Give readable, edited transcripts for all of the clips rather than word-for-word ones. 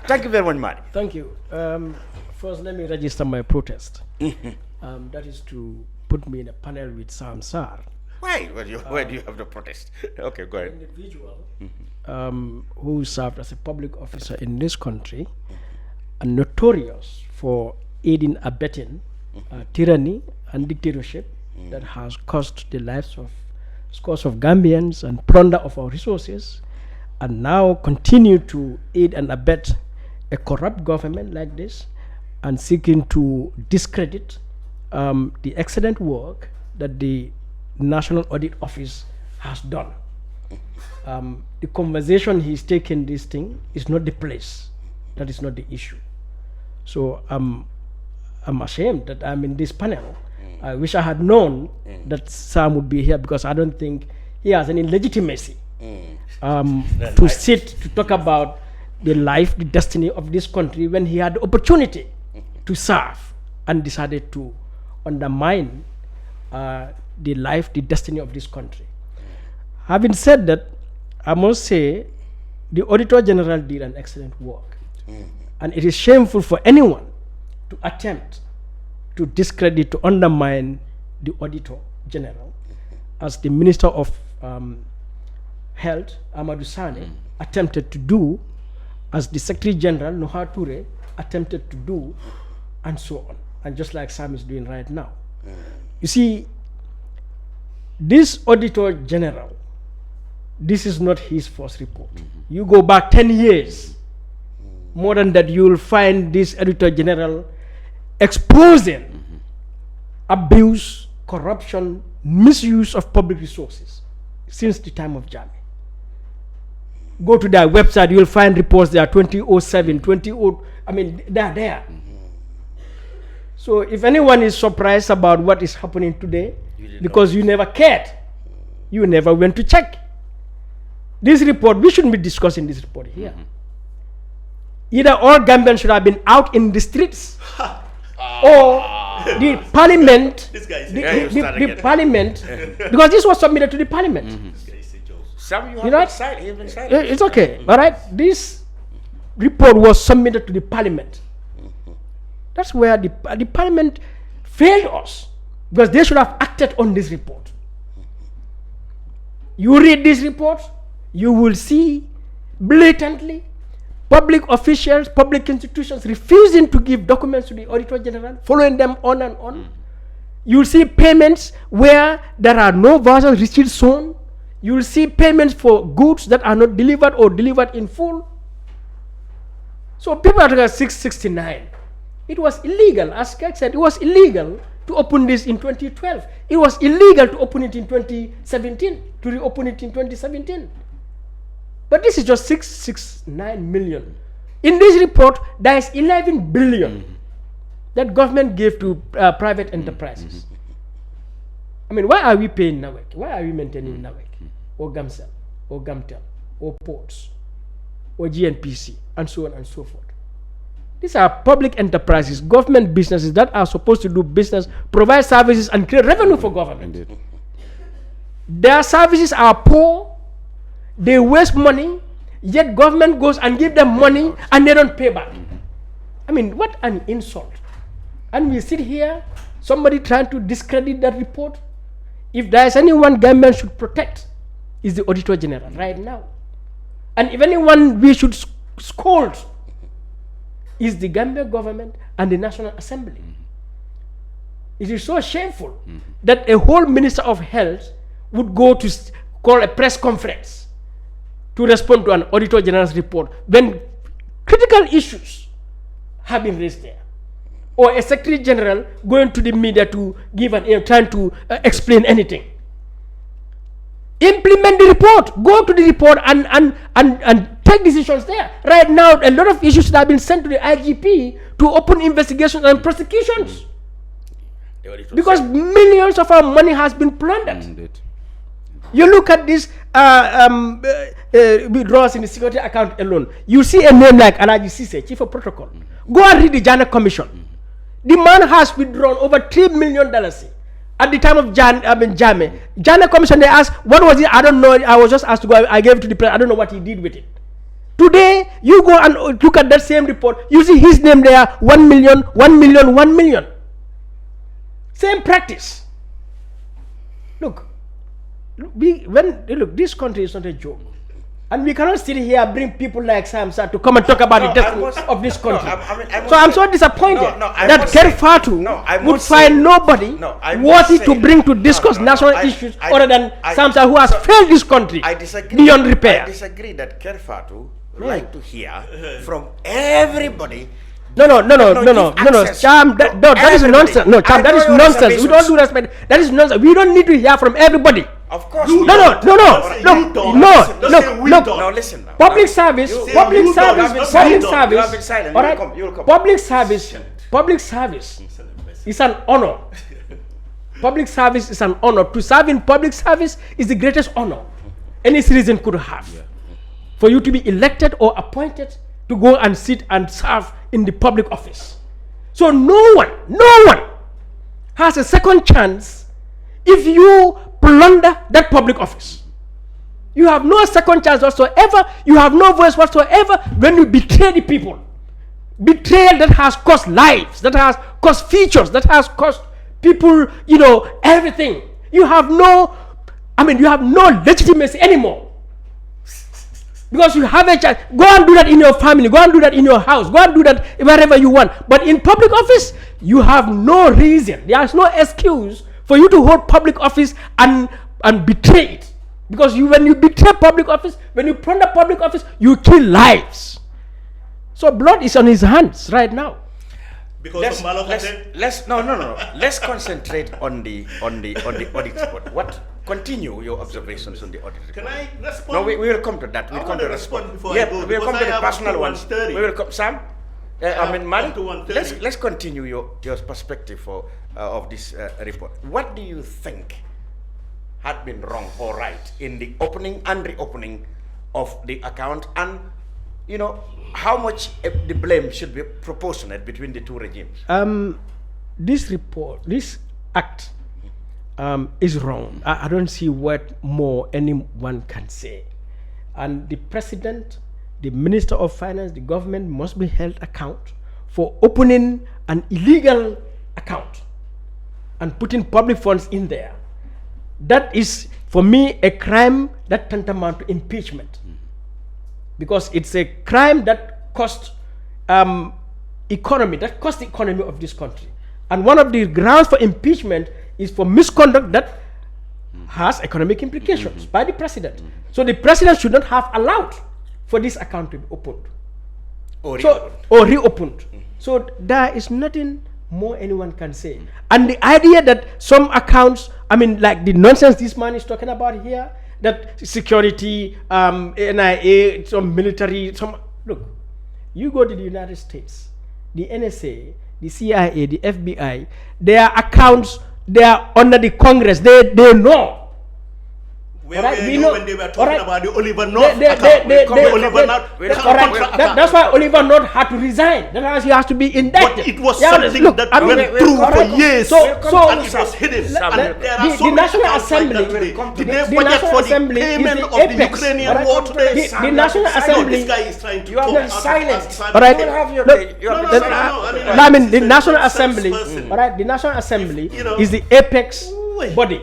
Thank you very much, Madi. Thank you. First, let me register my protest. That is to put me in a panel with Sam Sarr. Why? Where do you have the protest? Okay, go ahead. An individual who served as a public officer in this country and notorious for aiding, abetting tyranny and dictatorship that has cost the lives of scores of Gambians and plunder of our resources, and now continue to aid and abet a corrupt government like this and seeking to discredit the excellent work that the National Audit Office has done. The conversation he's taken this thing is not the place. That is not the issue. So I'm ashamed that I'm in this panel. I wish I had known that Sam would be here, because I don't think he has any legitimacy to sit to talk about the life, the destiny of this country, when he had the opportunity to serve and decided to undermine the life, the destiny of this country. Having said that, I must say the Auditor General did an excellent work. And it is shameful for anyone to attempt to discredit, to undermine the Auditor General, as the Minister of Health, Amadou Sane, attempted to do, as the Secretary General, Noha Toure, attempted to do, and so on. And just like Sam is doing right now. You see, this Auditor General, this is not his first report. You go back 10 years, more than that, you will find this Auditor General exposing abuse, corruption, misuse of public resources since the time of Jammeh. Go to their website, you will find reports there, 2007, 2008, I mean, they're there. So if anyone is surprised about what is happening today, because you never cared, you never went to check. This report, we shouldn't be discussing this report here. Either all Gambians should have been out in the streets, or the parliament, the parliament, because this was submitted to the parliament. You know, it's okay, all right? This report was submitted to the parliament. That's where the parliament failed us, because they should have acted on this report. You read this report, you will see blatantly public officials, public institutions refusing to give documents to the Auditor General, following them on and on. You will see payments where there are no vouchers receipts shown. You will see payments for goods that are not delivered or delivered in full. So people are talking about 669. It was illegal, as Kerr said, it was illegal to open this in 2012. It was illegal to open it in 2017, to reopen it in 2017. But this is just 669 million. In this report, there is 11 billion that government gave to private enterprises. I mean, why are we paying NAWEC? Why are we maintaining NAWEC? Or GAMCEL, or GAMTEL, or ports, or GNPC, and so on and so forth. These are public enterprises, government businesses that are supposed to do business, provide services, and create revenue for government. Indeed. Their services are poor, they waste money, yet government goes and give them money and they don't pay back. I mean, what an insult. And we sit here, somebody trying to discredit that report. If there is anyone government should protect, is the Auditor General right now. And if anyone we should scold, is the Gambia government and the National Assembly. It is so shameful that a whole Minister of Health would go to call a press conference to respond to an Auditor General's report when critical issues have been raised there. Or a Secretary General going to the media to give trying to explain anything. Implement the report. Go to the report and take decisions there. Right now, a lot of issues that have been sent to the IGP to open investigations and prosecutions. Because millions of our money has been plundered. You look at this withdrawals in the security account alone. You see a name like Alaji Sise, Chief of Protocol. Go and read the Jana Commission. The man has withdrawn over $3 million at the time of Jammeh. Jana Commission, they asked, what was it? I don't know. I was just asked to go. I gave it to the president. I don't know what he did with it. Today, you go and look at that same report, you see his name there, 1 million, 1 million, 1 million. Same practice. Look, this country is not a joke. And we cannot sit here and bring people like Sam Sarr to come and talk about the destiny of this country. I'm so disappointed that Kerr Fatou would find nobody worthy to bring to discuss national issues other than Sam Sarr, who has failed this country beyond repair. I disagree that Kerr Fatou like to hear from everybody. No, Cham, that is nonsense. No, Cham, that is nonsense. We don't do respect. That is nonsense. We don't need to hear from everybody. Of course. No. Listen now. Public service. Public service is an honor. Public service is an honor. To serve in public service is the greatest honor any citizen could have. For you to be elected or appointed to go and sit and serve in the public office. So no one has a second chance if you plunder that public office. You have no second chance whatsoever. You have no voice whatsoever when you betray the people. Betrayal that has cost lives, that has cost futures, that has cost people, everything. You have no legitimacy anymore. Because you have a chance. Go and do that in your family. Go and do that in your house. Go and do that wherever you want. But in public office, you have no reason. There is no excuse for you to hold public office and betray it. Because when you betray public office, when you plunder public office, you kill lives. So blood is on his hands right now. Let's concentrate on the audit report. Continue your observations on the audit report. Can I respond? No, we will come to that. We'll come to respond before I go. We will come to the personal ones. We will come, Sam. Madi, let's continue your perspective of this report. What do you think had been wrong or right in the opening and reopening of the account, and how much the blame should be proportionate between the two regimes? This act is wrong. I don't see what more anyone can say. And the president, the minister of finance, the government must be held account for opening an illegal account and putting public funds in there. That is, for me, a crime that tantamount to impeachment. Because it's a crime that cost the economy of this country. And one of the grounds for impeachment is for misconduct that has economic implications by the president. So the president should not have allowed for this account to be opened or reopened. So there is nothing more anyone can say. And the idea that some accounts, like the nonsense this man is talking about here, that security, NIA, some military, look, you go to the United States, the NSA, the CIA, the FBI, their accounts, they are under the Congress. They know. Where were you when they were talking about the Oliver North account? That's why Oliver North had to resign. That's why he has to be indicted. But it was something that went through for years, and it was hidden. The National Assembly, the National Assembly is the apex. The National Assembly. This guy is trying to you are silent. The National Assembly. The National Assembly is the apex body.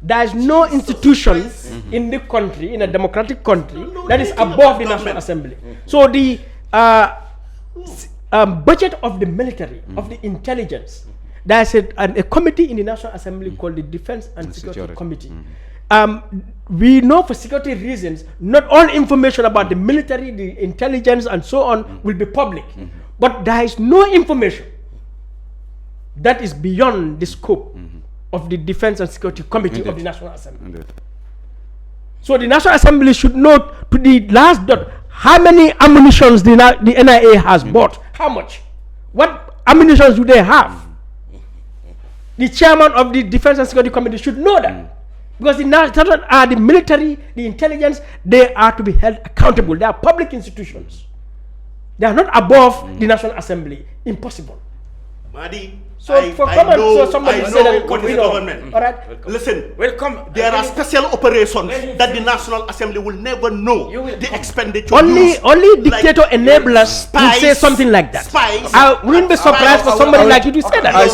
There is no institution in the country, in a democratic country, that is above the National Assembly. So the budget of the military, of the intelligence, there is a committee in the National Assembly called the Defense and Security Committee. We know for security reasons, not all information about the military, the intelligence, and so on will be public. But there is no information that is beyond the scope of the Defense and Security Committee of the National Assembly. So the National Assembly should know to the last dot how many ammunitions the NIA has bought. How much? What ammunitions do they have? The chairman of the Defense and Security Committee should know that. Because the military, the intelligence, they are to be held accountable. They are public institutions. They are not above the National Assembly. Impossible. Madi, So somebody said that what is the government. All right. Listen, Welcome. there are special operations that the National Assembly will never know the expenditure. Only dictator enablers will say something like that. I wouldn't be surprised for somebody like you to say that.